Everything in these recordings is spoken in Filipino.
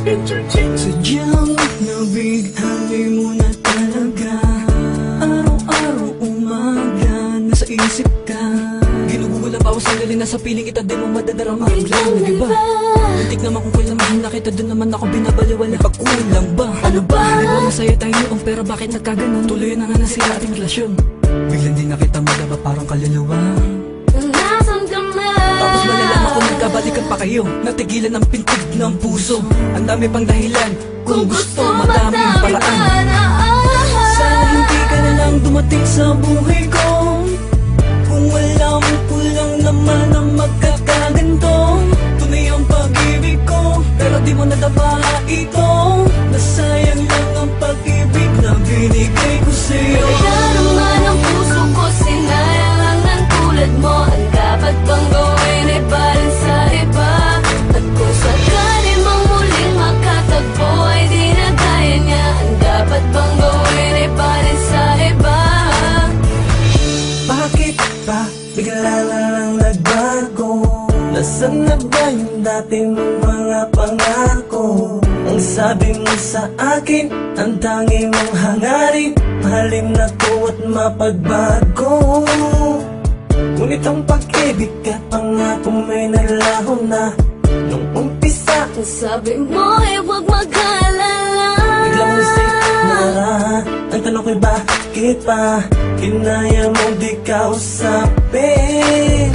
Boss Entertainment. Sadyang nabighali mo na talaga. Araw-araw umaga, nasa isip ka. Ginugulo ang bawang sandali, nasa piling kita, di mo madadarama. Biglang nag-iba, muntik naman kung kailan mahal na kita, doon naman ako binabaliwala. May pagkulang ba? Ano ba? Di ba masaya tayo noon, pero bakit nagkaganon? Tuloy na nga nasira ating relasyon. Biglang di na kita madaba, parang kaluluwa. Nasaan ka na? Tapos malalaman ko nagkabalikan pa kayo, natigilan ang pintig ng puso. Ang dami pang dahilan, kung gusto madaming paraan. Sana hindi ka na lang dumating sa buhay ko. Kung alam ko lang naman ang magkakaganto. Tunay ang pag-ibig ko, pero di mo nadapa ito. Nasayang lang ang pag-ibig na binigay ko sa'yo. Kaya naman ang puso ko, sinayang lang ng tulad mo. Ang dapat bang gawin ay barin sa iba? At kung sakali mang muling makatagpo ay di na kaya niya. Ang dapat bang gawin ay barin sa iba? Bakit ba bigla na lang nagbago? Nasaan na ba yung dati mong mga pangako? Ang sabi mo sa akin, ang tangi mong hangarin, mahalin na ko at mapagbago. Ngunit ang pag-ibig at pangako may nalaho na nung umpisa. Ang sabi mo ay huwag mag-alala. Biglang nasip na ang tanong ko'y bakit pa kinaya mong di kausapin?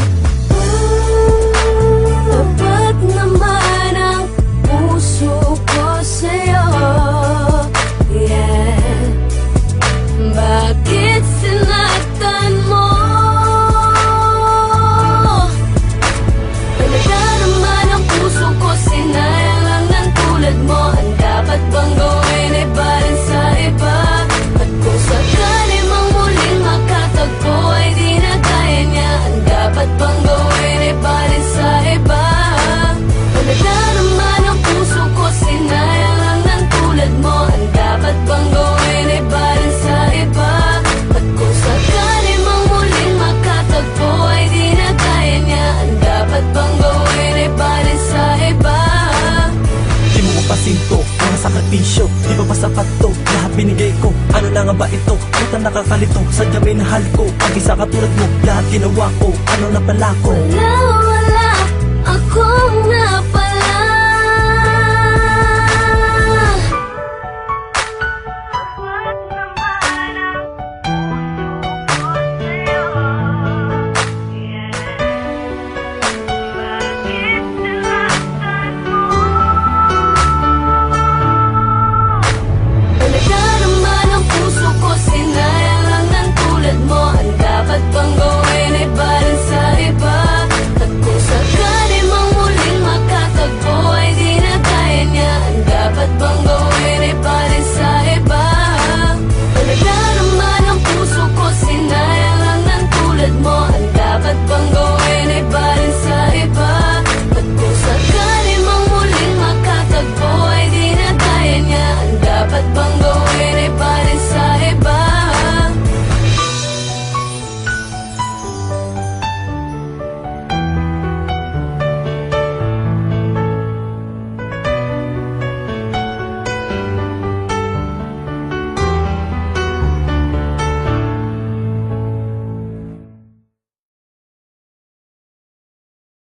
Tapat naman ang puso ko sa'yo. Yeah. Bakit sinaktan mo? Talaga naman ang puso ko, sinayang lang ng tulad mo. Ang dapat bang gawin ay barin sa iba? At kung sakali mang muling makatagpo ay di na kaya niya. Ang dapat bang gawin ay barin sa iba? Talaga naman ang puso ko, sinayang lang ng tulad mo. Ang dapat bang gawin ay barin sa iba? At kung sakali mang muling makatagpo ay di na kaya niya. Ang dapat bang gawin ay barin sa iba? Di mo ko pasinto, mga sakripisyo, di ba ba sapat to? Lahat binigay ko, ano na nga ba ito? Puta nakakalito, sadya minahal ko. Ang isa katulad mo, lahat ginawa ko, ano na pala ko? Wala